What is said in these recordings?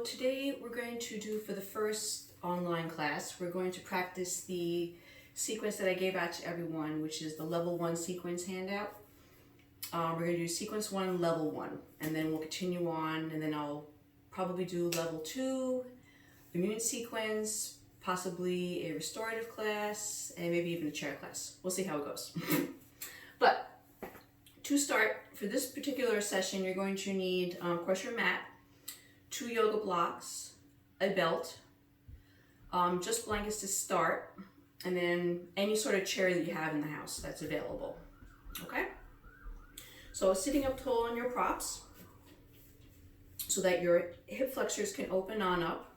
So today we're going to do, for the first online class, we're going to practice the sequence that I gave out to everyone, which is the level 1 sequence handout. We're going to do sequence 1, level 1, and then we'll continue on, and then I'll probably do level 2, immune sequence, possibly a restorative class, and maybe even a chair class. We'll see how it goes. But to start, for this particular session, you're going to need, of course, your mat, 2 yoga blocks, a belt, just blankets to start, and then any sort of chair that you have in the house that's available. Okay? So sitting up tall on your props so that your hip flexors can open on up.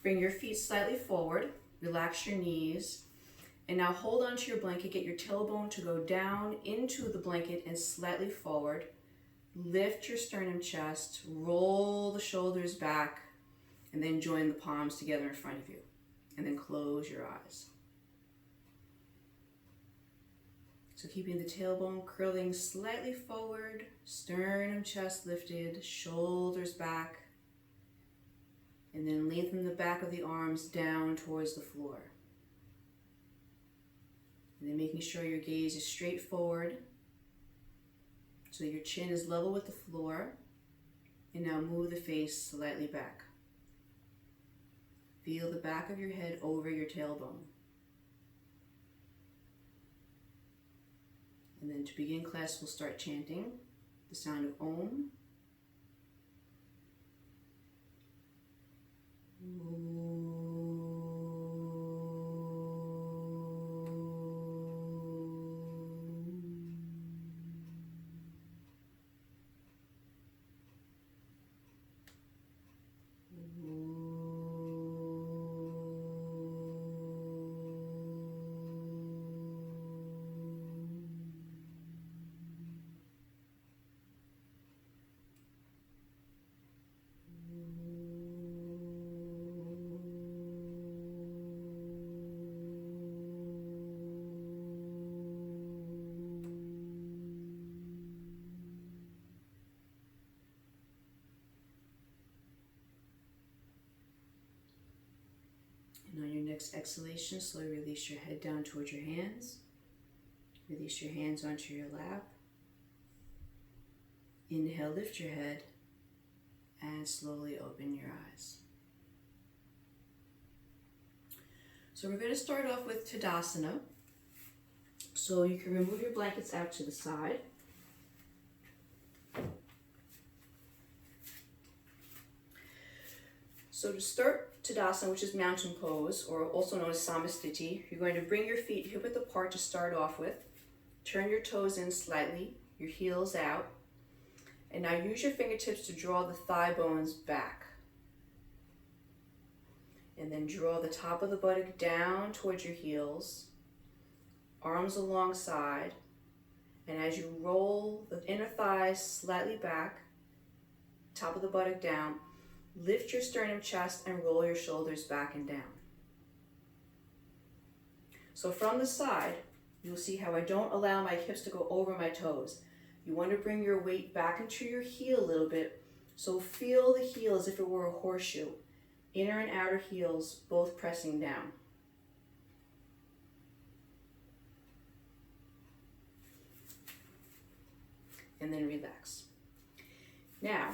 Bring your feet slightly forward, relax your knees, and now hold onto your blanket. Get your tailbone to go down into the blanket and slightly forward. Lift your sternum chest, roll the shoulders back, and then join the palms together in front of you. And then close your eyes. So keeping the tailbone curling slightly forward, sternum chest lifted, shoulders back, and then lengthen the back of the arms down towards the floor. And then making sure your gaze is straight forward, so your chin is level with the floor, and now move the face slightly back. Feel the back of your head over your tailbone. And then to begin class, we'll start chanting the sound of Om. And on your next exhalation, slowly release your head down towards your hands. Release your hands onto your lap. Inhale, lift your head, and slowly open your eyes. So we're going to start off with Tadasana. So you can remove your blankets out to the side. So to start Tadasana, which is mountain pose, or also known as Samastiti, you're going to bring your feet hip width apart to start off with. Turn your toes in slightly, your heels out. And now use your fingertips to draw the thigh bones back. And then draw the top of the buttock down towards your heels, arms alongside. And as you roll the inner thighs slightly back, top of the buttock down, lift your sternum chest and roll your shoulders back and down. So from the side, you'll see how I don't allow my hips to go over my toes. You want to bring your weight back into your heel a little bit. So feel the heel as if it were a horseshoe. Inner and outer heels both pressing down. And then relax. Now,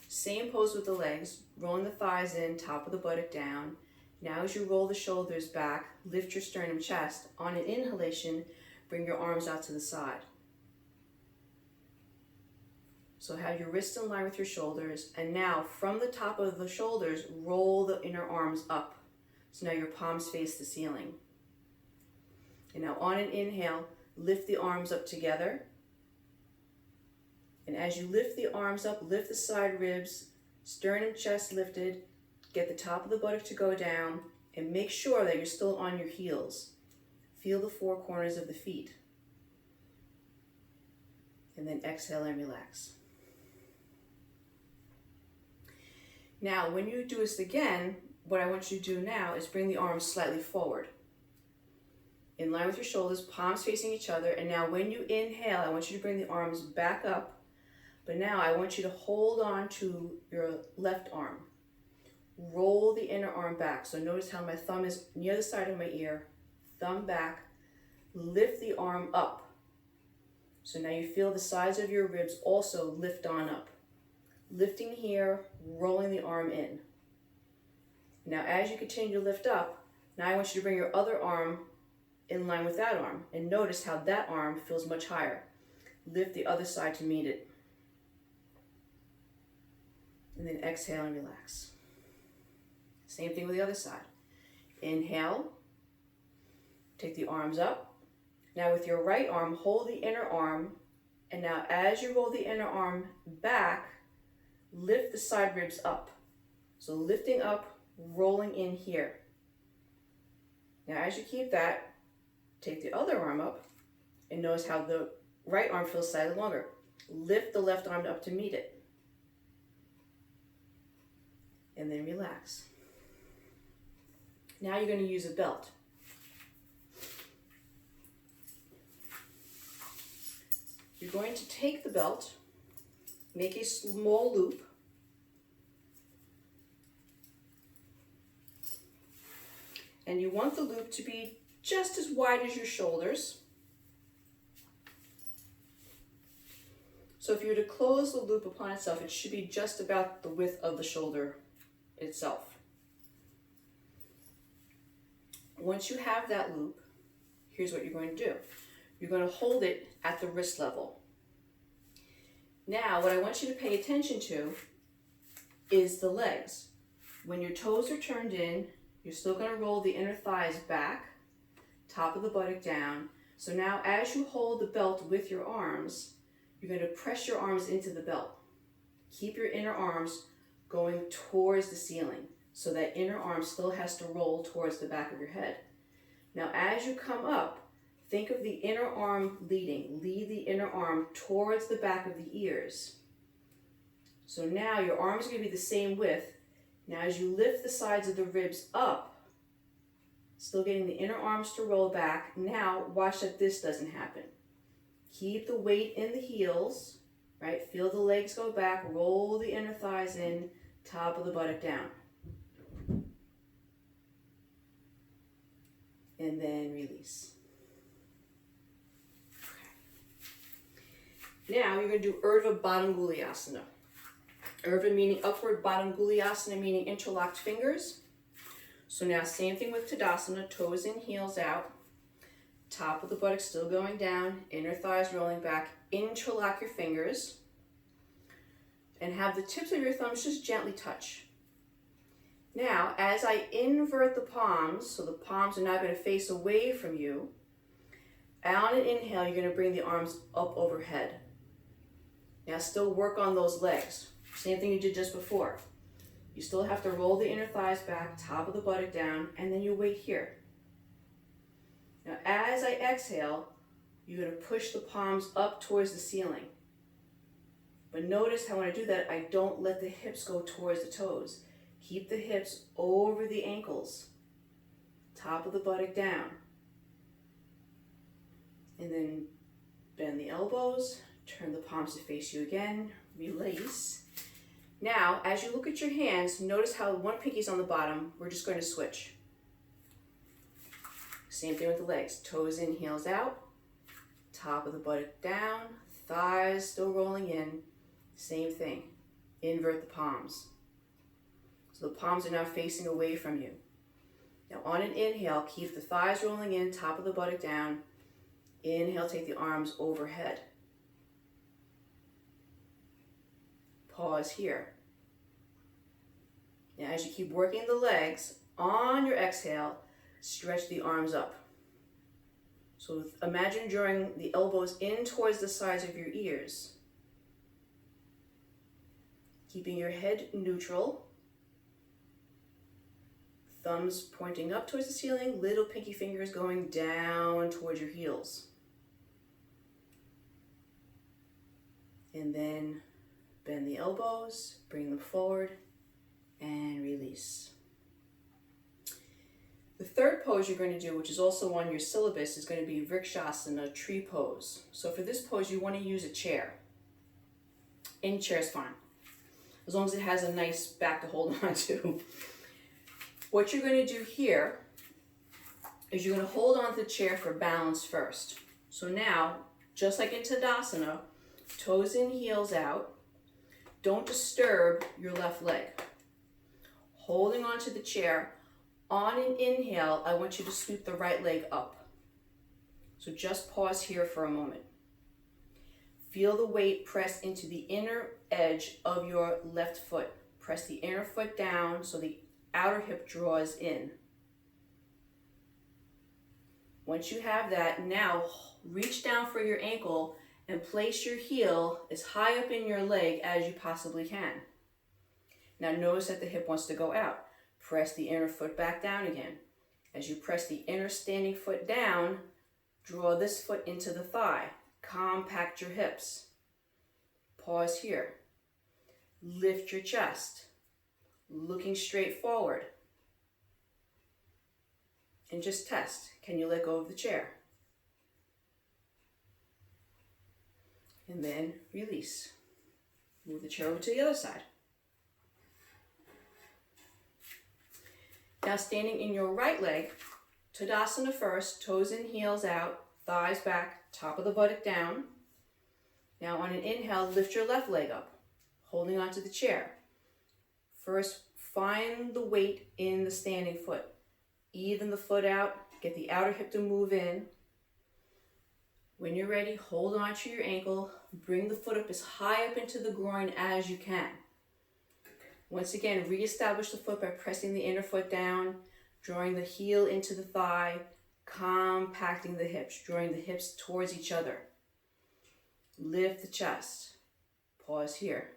same pose with the legs, rolling the thighs in, top of the buttock down. Now as you roll the shoulders back, lift your sternum chest. On an inhalation, bring your arms out to the side. So have your wrists in line with your shoulders, and now from the top of the shoulders, roll the inner arms up. So now your palms face the ceiling. And now on an inhale, lift the arms up together. And as you lift the arms up, lift the side ribs, sternum chest lifted, get the top of the buttock to go down, and make sure that you're still on your heels. Feel the 4 corners of the feet. And then exhale and relax. Now, when you do this again, what I want you to do now is bring the arms slightly forward. In line with your shoulders, palms facing each other, and now when you inhale, I want you to bring the arms back up. But now I want you to hold on to your left arm. roll the inner arm back. So notice how my thumb is near the side of my ear, thumb back, lift the arm up. So now you feel the sides of your ribs also lift on up. Lifting here, rolling the arm in. Now as you continue to lift up, now I want you to bring your other arm in line with that arm, and notice how that arm feels much higher. Lift the other side to meet it. And then exhale and relax. Same thing with the other side. Inhale, take the arms up. Now with your right arm, hold the inner arm, and now as you roll the inner arm back, lift the side ribs up. So lifting up, rolling in here. Now as you keep that, take the other arm up, and notice how the right arm feels slightly longer. Lift the left arm up to meet it. And then relax. Now you're going to use a belt. You're going to take the belt, make a small loop, and you want the loop to be just as wide as your shoulders. So if you were to close the loop upon itself, it should be just about the width of the shoulder itself. Once you have that loop, here's what you're going to do. You're going to hold it at the wrist level. Now, what I want you to pay attention to is the legs. When your toes are turned in, you're still going to roll the inner thighs back, top of the buttock down. So now as you hold the belt with your arms, you're going to press your arms into the belt. Keep your inner arms going towards the ceiling. So that inner arm still has to roll towards the back of your head. Now as you come up, think of the inner arm leading. Lead the inner arm towards the back of the ears. So now your arms are going to be the same width. Now as you lift the sides of the ribs up, still getting the inner arms to roll back. Now watch that this doesn't happen. Keep the weight in the heels, right? Feel the legs go back, roll the inner thighs in, top of the buttock down. And then release. Okay. Now you're going to do Urdhva Baddhanuliyasana. Urdhva meaning upward, Baddhanuliyasana meaning interlocked fingers. So now same thing with Tadasana, toes in, heels out. Top of the buttock still going down, inner thighs rolling back. Interlock your fingers. And have the tips of your thumbs just gently touch. Now, as I invert the palms, so the palms are now going to face away from you, on an inhale, you're going to bring the arms up overhead. Now, still work on those legs. Same thing you did just before. You still have to roll the inner thighs back, top of the buttock down, and then you wait here. Now, as I exhale, you're going to push the palms up towards the ceiling. But notice how when I do that, I don't let the hips go towards the toes. Keep the hips over the ankles, top of the buttock down. And then bend the elbows, turn the palms to face you again, release. Now, as you look at your hands, notice how one pinky's on the bottom. We're just going to switch. Same thing with the legs. Toes in, heels out, top of the buttock down, thighs still rolling in. Same thing. Invert the palms. So the palms are now facing away from you. Now on an inhale, keep the thighs rolling in, top of the buttock down. Inhale, take the arms overhead. Pause here. Now as you keep working the legs, on your exhale, stretch the arms up. So imagine drawing the elbows in towards the sides of your ears. Keeping your head neutral. Thumbs pointing up towards the ceiling, little pinky fingers going down towards your heels. And then bend the elbows, bring them forward, and release. The third pose you're going to do, which is also on your syllabus, is going to be Vrksasana, tree pose. So for this pose, you want to use a chair. Any chair is fine, as long as it has a nice back to hold on to. What you're going to do here is you're going to hold on to the chair for balance first. So now, just like in Tadasana, toes in, heels out. Don't disturb your left leg. Holding onto the chair, on an inhale, I want you to sweep the right leg up. So just pause here for a moment. Feel the weight press into the inner edge of your left foot. Press the inner foot down so the outer hip draws in. Once you have that, now reach down for your ankle and place your heel as high up in your leg as you possibly can. Now notice that the hip wants to go out. Press the inner foot back down again. As you press the inner standing foot down, draw this foot into the thigh. Compact your hips. Pause here. Lift your chest, looking straight forward. And just test. Can you let go of the chair? And then release. Move the chair over to the other side. Now standing in your right leg, Tadasana first, toes in, heels out, thighs back, top of the buttock down. Now on an inhale, lift your left leg up, holding onto the chair. First, find the weight in the standing foot. Even the foot out, get the outer hip to move in. When you're ready, hold onto your ankle, bring the foot up as high up into the groin as you can. Once again, reestablish the foot by pressing the inner foot down, drawing the heel into the thigh, compacting the hips, drawing the hips towards each other. Lift the chest. Pause here.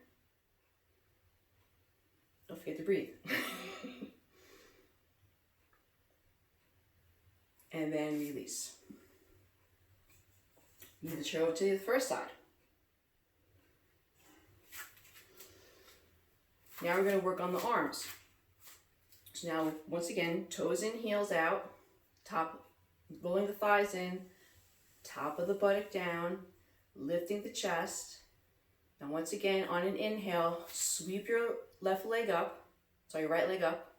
Don't forget to breathe. And then release. Move the chair over to the first side. Now we're going to work on the arms. So now, once again, toes in, heels out, top, rolling the thighs in, top of the buttock down, lifting the chest. Now once again, on an inhale, sweep your right leg up,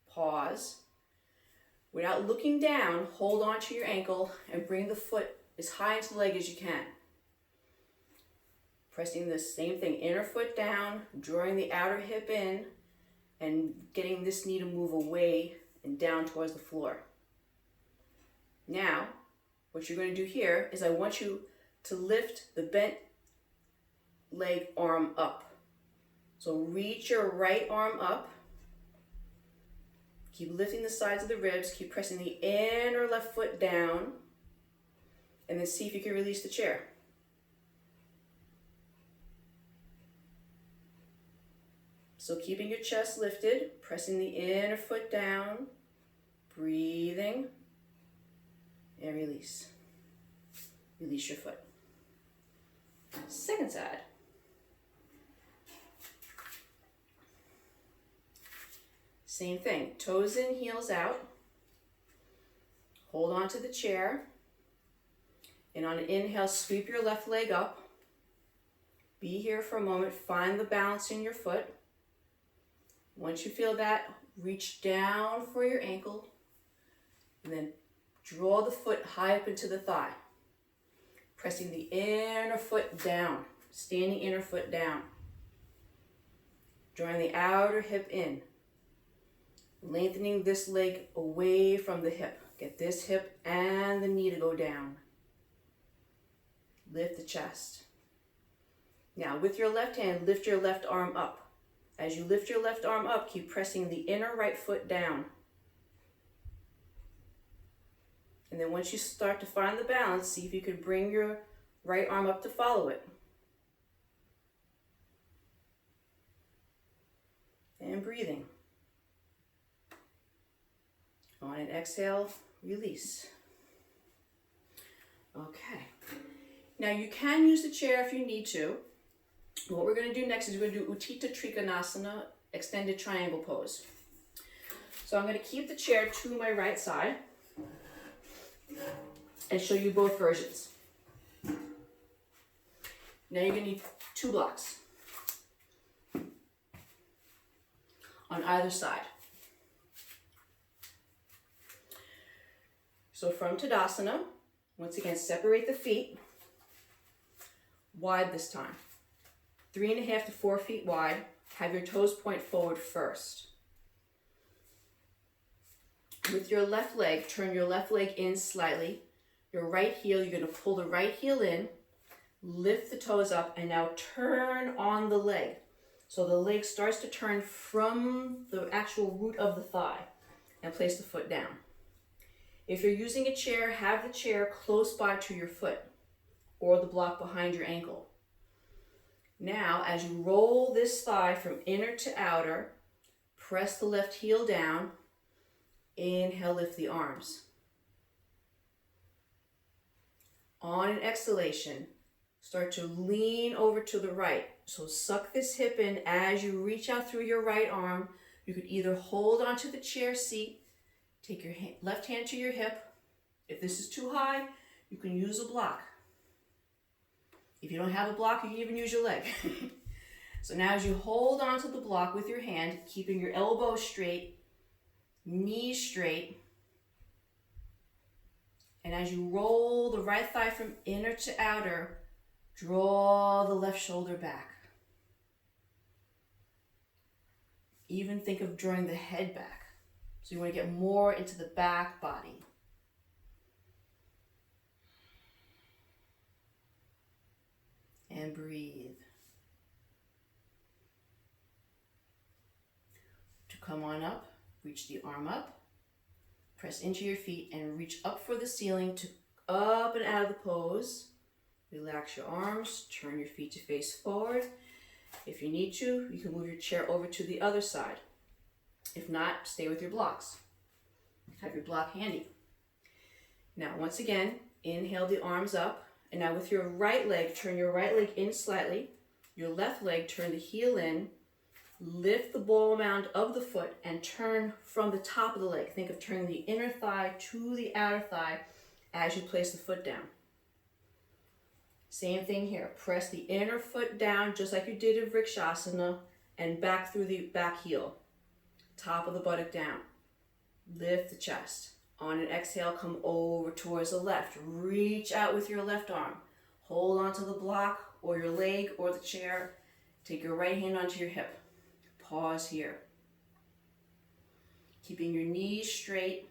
pause. Without looking down, hold onto your ankle and bring the foot as high into the leg as you can. Pressing the same thing, inner foot down, drawing the outer hip in, and getting this knee to move away and down towards the floor. Now, what you're going to do here is I want you to lift the bent leg arm up. So reach your right arm up. Keep lifting the sides of the ribs. Keep pressing the inner left foot down. And then see if you can release the chair. So keeping your chest lifted, pressing the inner foot down, breathing, and release. Release your foot. Second side. Same thing, toes in, heels out. Hold on to the chair. And on an inhale, sweep your left leg up. Be here for a moment, find the balance in your foot. Once you feel that, reach down for your ankle. And then draw the foot high up into the thigh. Pressing the inner foot down, standing inner foot down. Drawing the outer hip in. Lengthening this leg away from the hip. Get this hip and the knee to go down. Lift the chest. Now with your left hand, lift your left arm up. As you lift your left arm up, keep pressing the inner right foot down. And then once you start to find the balance, see if you can bring your right arm up to follow it. And breathing. On an exhale, release. Okay. Now you can use the chair if you need to. What we're going to do next is we're going to do Utthita Trikonasana, extended triangle pose. So I'm going to keep the chair to my right side and show you both versions. Now you're going to need 2 blocks on either side. So from Tadasana, once again, separate the feet, wide this time. 3.5 to 4 feet wide. Have your toes point forward first. With your left leg, turn your left leg in slightly. Your right heel, you're going to pull the right heel in, lift the toes up, and now turn on the leg. So the leg starts to turn from the actual root of the thigh, and place the foot down. If you're using a chair, have the chair close by to your foot or the block behind your ankle. Now, as you roll this thigh from inner to outer, press the left heel down. Inhale, lift the arms. On an exhalation, start to lean over to the right. So suck this hip in as you reach out through your right arm. You could either hold onto the chair seat, take your left hand to your hip. If this is too high, you can use a block. If you don't have a block, you can even use your leg. So now as you hold onto the block with your hand, keeping your elbow straight, knees straight, and as you roll the right thigh from inner to outer, draw the left shoulder back. Even think of drawing the head back. So you want to get more into the back body. And breathe. To come on up, reach the arm up, press into your feet and reach up for the ceiling to up and out of the pose. Relax your arms, turn your feet to face forward. If you need to, you can move your chair over to the other side. If not, stay with your blocks. Have your block handy. Now, once again, inhale the arms up. And now with your right leg, turn your right leg in slightly. Your left leg, turn the heel in. Lift the ball mound of the foot and turn from the top of the leg. Think of turning the inner thigh to the outer thigh as you place the foot down. Same thing here. Press the inner foot down just like you did in Vrksasana and back through the back heel. Top of the buttock down. Lift the chest. On an exhale, come over towards the left. Reach out with your left arm. Hold onto the block or your leg or the chair. Take your right hand onto your hip. Pause here. Keeping your knees straight.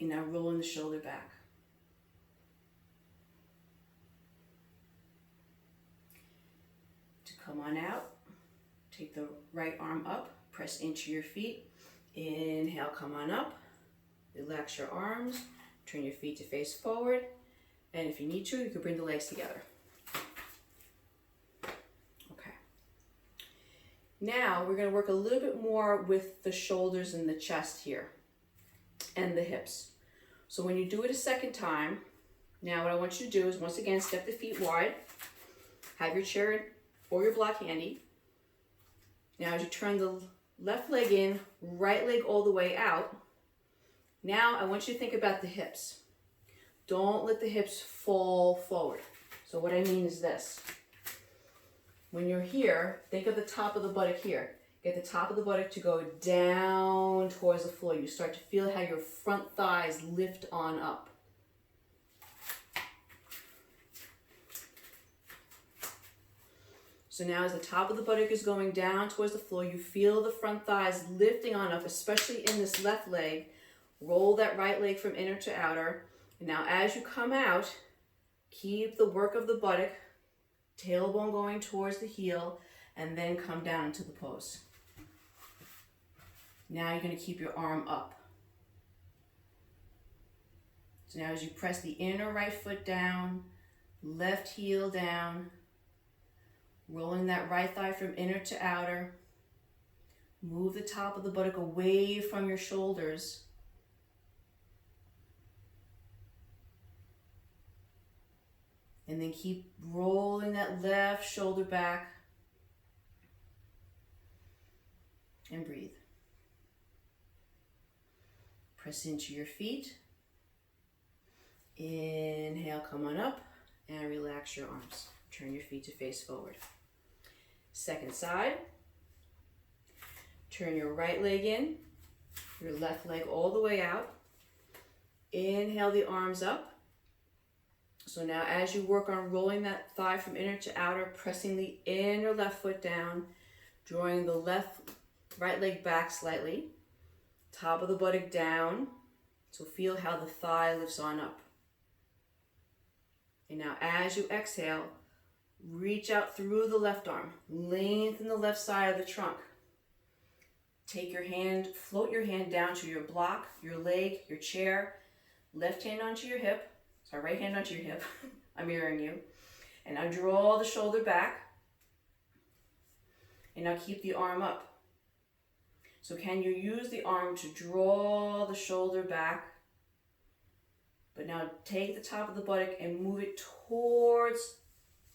And now rolling the shoulder back. To come on out, take the right arm up, press into your feet. Inhale, come on up. Relax your arms, turn your feet to face forward. And if you need to, you can bring the legs together. Okay. Now we're going to work a little bit more with the shoulders and the chest here and the hips. So when you do it a second time, now what I want you to do is once again step the feet wide, have your chair or your block handy. Now as you turn the left leg in, right leg all the way out, now I want you to think about the hips. Don't let the hips fall forward. So what I mean is this. When you're here, think of the top of the buttock here. Get the top of the buttock to go down towards the floor. You start to feel how your front thighs lift on up. So now as the top of the buttock is going down towards the floor, you feel the front thighs lifting on up, especially in this left leg. Roll that right leg from inner to outer. And now as you come out, keep the work of the buttock, tailbone going towards the heel, and then come down into the pose. Now you're going to keep your arm up. So now as you press the inner right foot down, left heel down, rolling that right thigh from inner to outer, move the top of the buttock away from your shoulders. And then keep rolling that left shoulder back. And breathe. Press into your feet. Inhale, come on up. And relax your arms. Turn your feet to face forward. Second side. Turn your right leg in, your left leg all the way out. Inhale the arms up. So now as you work on rolling that thigh from inner to outer, pressing the inner left foot down, drawing the right leg back slightly, top of the buttock down. So feel how the thigh lifts on up. And now as you exhale, reach out through the left arm, lengthen the left side of the trunk. Take your hand, float your hand down to your block, your leg, your chair, left hand onto your hip, sorry, right hand onto your hip, I'm mirroring you. And now draw the shoulder back. And now keep the arm up. So can you use the arm to draw the shoulder back? But now take the top of the buttock and move it towards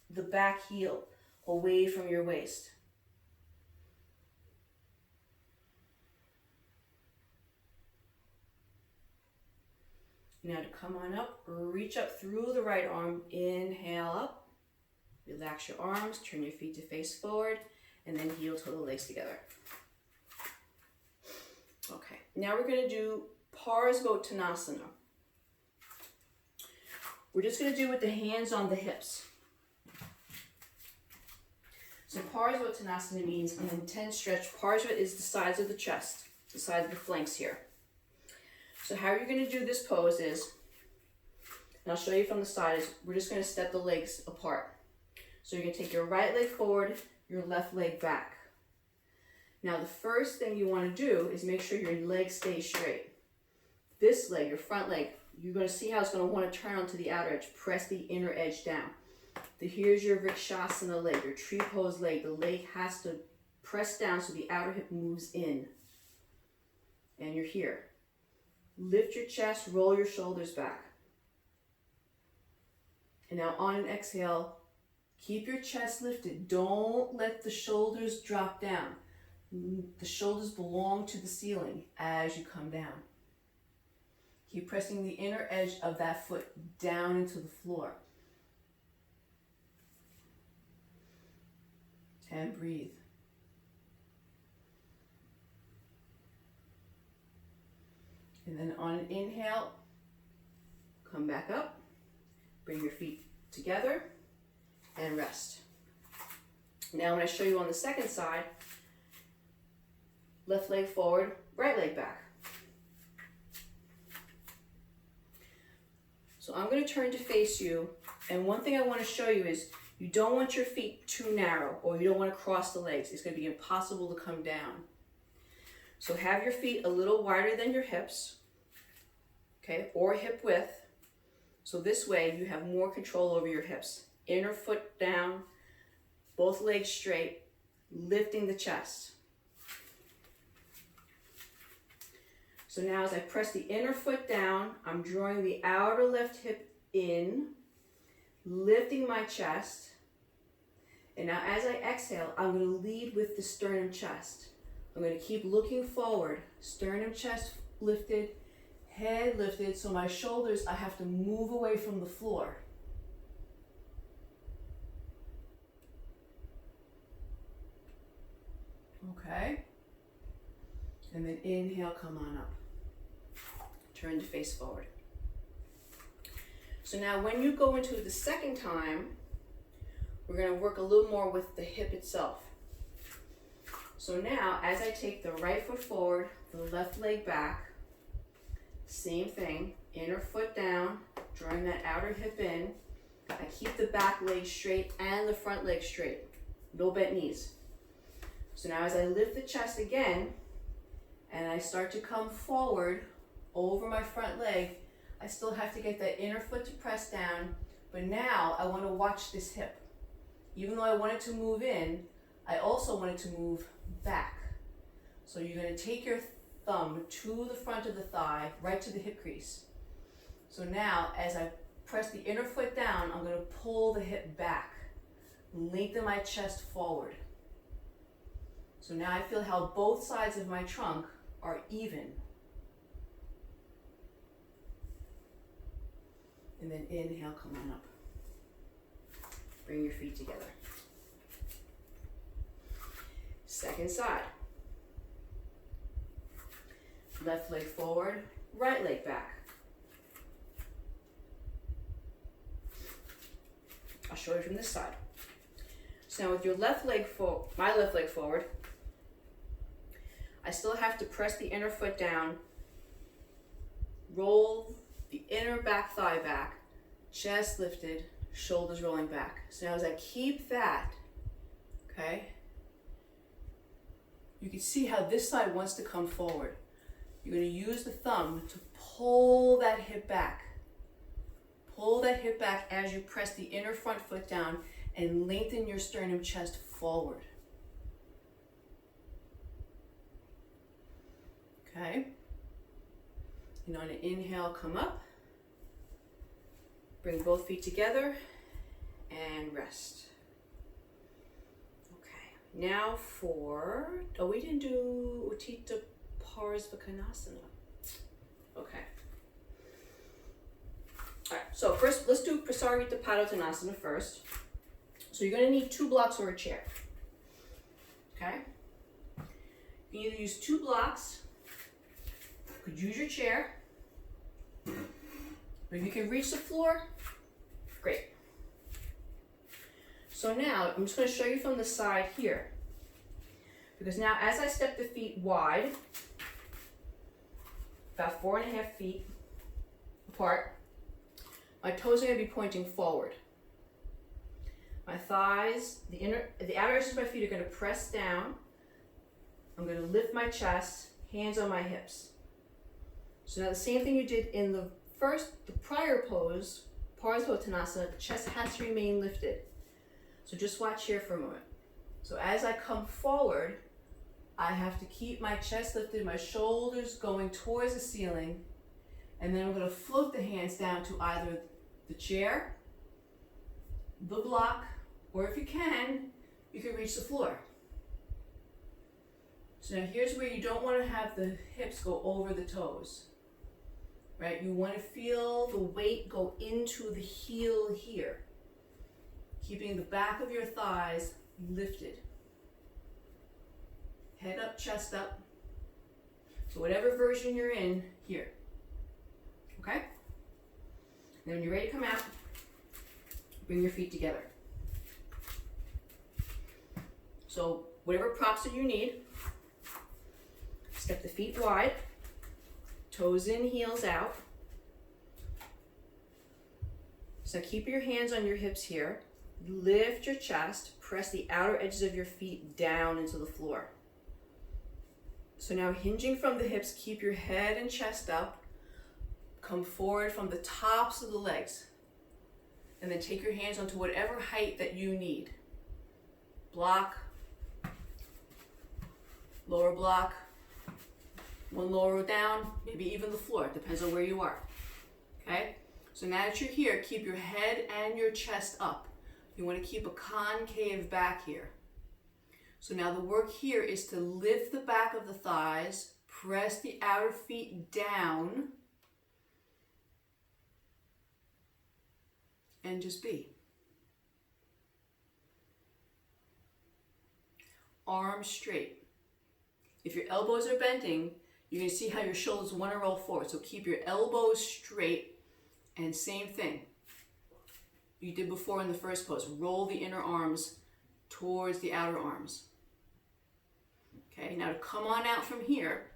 the back heel, away from your waist. Now to come on up, reach up through the right arm, inhale up, relax your arms, turn your feet to face forward, and then heel toe the legs together. Okay, now we're going to do Parsvottanasana. We're just going to do it with the hands on the hips. So Parsvottanasana means an intense stretch. Parsva is the sides of the chest, the sides of the flanks here. So how you're going to do this pose is, and I'll show you from the side, is we're just going to step the legs apart. So you're going to take your right leg forward, your left leg back. Now the first thing you want to do is make sure your leg stays straight. This leg, your front leg, you're going to see how it's going to want to turn onto the outer edge. Press the inner edge down. Here's your Vrksasana leg, your tree pose leg. The leg has to press down so the outer hip moves in. And you're here. Lift your chest, roll your shoulders back. And now on an exhale, keep your chest lifted. Don't let the shoulders drop down. The shoulders belong to the ceiling as you come down. Keep pressing the inner edge of that foot down into the floor. And breathe. And then on an inhale, come back up, bring your feet together, and rest. Now when I show you on the second side, left leg forward, right leg back. So I'm going to turn to face you, and one thing I want to show you is you don't want your feet too narrow, or you don't want to cross the legs. It's going to be impossible to come down. So have your feet a little wider than your hips, okay, or hip width. So this way you have more control over your hips. Inner foot down, both legs straight, lifting the chest. So now as I press the inner foot down, I'm drawing the outer left hip in, lifting my chest. And now as I exhale, I'm going to lead with the sternum chest. I'm going to keep looking forward, sternum chest lifted, head lifted, so my shoulders, I have to move away from the floor. Okay. And then inhale, come on up. Turn to face forward. So now when you go into the second time, we're going to work a little more with the hip itself. So now, as I take the right foot forward, the left leg back, same thing, inner foot down, drawing that outer hip in. I keep the back leg straight and the front leg straight, no bent knees. So now as I lift the chest again, and I start to come forward over my front leg, I still have to get that inner foot to press down, but now I want to watch this hip. Even though I want it to move in, I also want it to move back. So you're going to take your thumb to the front of the thigh, right to the hip crease. So now, as I press the inner foot down, I'm going to pull the hip back, lengthen my chest forward. So now I feel how both sides of my trunk are even. And then inhale, come on up. Bring your feet together. Second side. Left leg forward, right leg back. I'll show you from this side. So now with your left leg my left leg forward, I still have to press the inner foot down, roll the inner back thigh back, chest lifted, shoulders rolling back. So now as I keep that, okay, you can see how this side wants to come forward. You're going to use the thumb to pull that hip back. Pull that hip back as you press the inner front foot down and lengthen your sternum chest forward. Okay. And on an inhale, come up. Bring both feet together and rest. Okay. Now for, we didn't do Utthita Parsvakonasana. Okay. Alright, so first let's do Prasarita Padottanasana first. So you're going to need 2 blocks or a chair. Okay? You can either use 2 blocks, you could use your chair, but if you can reach the floor, great. So now I'm just going to show you from the side here. Because now as I step the feet wide, about 4.5 feet apart, my toes are going to be pointing forward. My thighs, the outer edges of my feet are going to press down. I'm going to lift my chest, hands on my hips. So now the same thing you did in the prior pose, Parsvottanasana, the chest has to remain lifted. So just watch here for a moment. So as I come forward, I have to keep my chest lifted, my shoulders going towards the ceiling, and then I'm going to float the hands down to either the chair, the block, or if you can reach the floor. So now here's where you don't want to have the hips go over the toes, right? You want to feel the weight go into the heel here, keeping the back of your thighs lifted. Head up, chest up. So whatever version you're in, here. Okay? Then when you're ready to come out, bring your feet together. So whatever props that you need, step the feet wide, toes in, heels out. So keep your hands on your hips here. Lift your chest, press the outer edges of your feet down into the floor. So now hinging from the hips, keep your head and chest up. Come forward from the tops of the legs. And then take your hands onto whatever height that you need. Block, lower block, one lower down, maybe even the floor, depends on where you are. Okay? So now that you're here, keep your head and your chest up. You want to keep a concave back here. So now the work here is to lift the back of the thighs, press the outer feet down, and just be. Arms straight. If your elbows are bending, you can see how your shoulders want to roll forward. So keep your elbows straight, and same thing you did before in the first pose. Roll the inner arms towards the outer arms. Okay, now to come on out from here,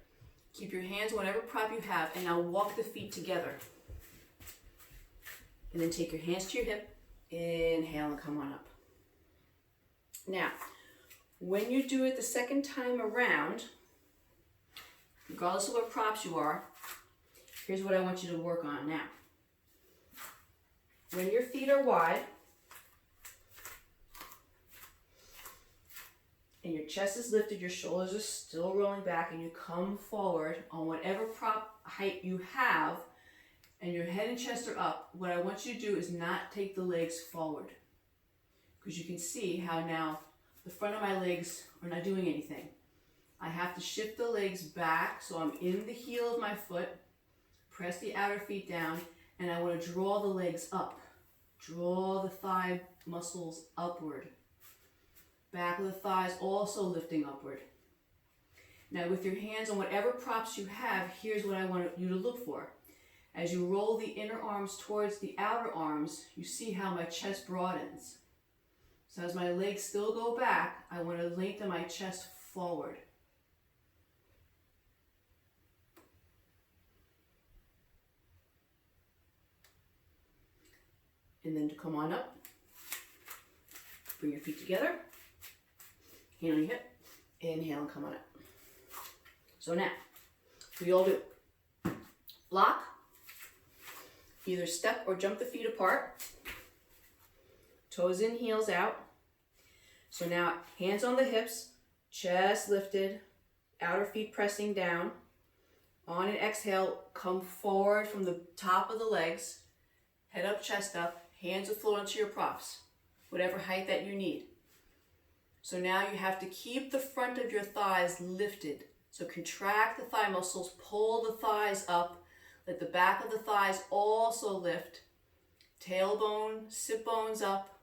keep your hands on whatever prop you have, and now walk the feet together. And then take your hands to your hip, inhale and come on up. Now, when you do it the second time around, regardless of what props you are, here's what I want you to work on now. When your feet are wide, and your chest is lifted, your shoulders are still rolling back, and you come forward on whatever prop height you have, and your head and chest are up, what I want you to do is not take the legs forward. Because you can see how now the front of my legs are not doing anything. I have to shift the legs back so I'm in the heel of my foot, press the outer feet down, and I want to draw the legs up. Draw the thigh muscles upward. Back of the thighs also lifting upward. Now with your hands on whatever props you have, here's what I want you to look for. As you roll the inner arms towards the outer arms, you see how my chest broadens. So as my legs still go back, I want to lengthen my chest forward. And then to come on up, bring your feet together, hand on your hip, inhale and come on up. So now, we all do. Lock, either step or jump the feet apart, toes in, heels out. So now, hands on the hips, chest lifted, outer feet pressing down. On an exhale, come forward from the top of the legs, head up, chest up, hands will float onto your props, whatever height that you need. So now you have to keep the front of your thighs lifted. So contract the thigh muscles, pull the thighs up, let the back of the thighs also lift. Tailbone, sit bones up.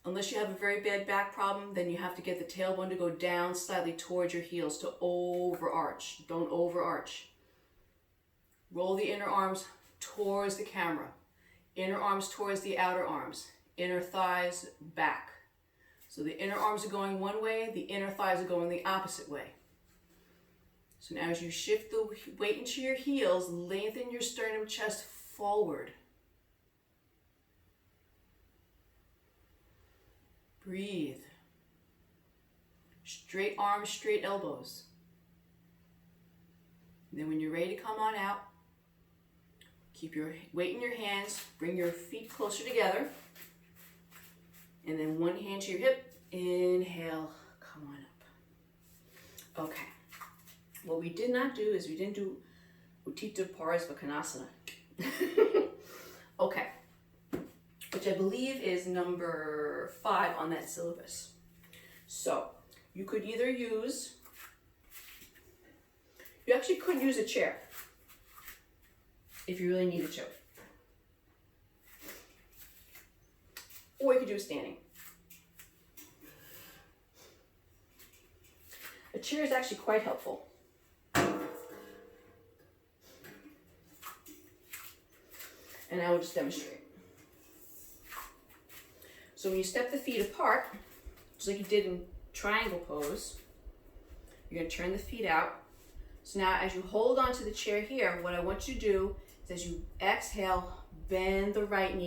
Unless you have a very bad back problem, then you have to get the tailbone to go down slightly towards your heels to overarch. Don't overarch. Roll the inner arms towards the camera. Inner arms towards the outer arms. Inner thighs back. So the inner arms are going one way, the inner thighs are going the opposite way. So now as you shift the weight into your heels, lengthen your sternum, chest forward. Breathe. Straight arms, straight elbows. And then when you're ready to come on out, keep your weight in your hands, bring your feet closer together, and then one hand to your hip, inhale, come on up. Okay, what we did not do is we didn't do Utthita Parsvakonasana. Okay, which I believe is number 5 on that syllabus. So, you could either use, you actually could use a chair if you really needed to. Or you could do standing. A chair is actually quite helpful. And I will just demonstrate. So when you step the feet apart, just like you did in triangle pose, you're going to turn the feet out. So now as you hold on to the chair here, what I want you to do is as you exhale, bend the right knee.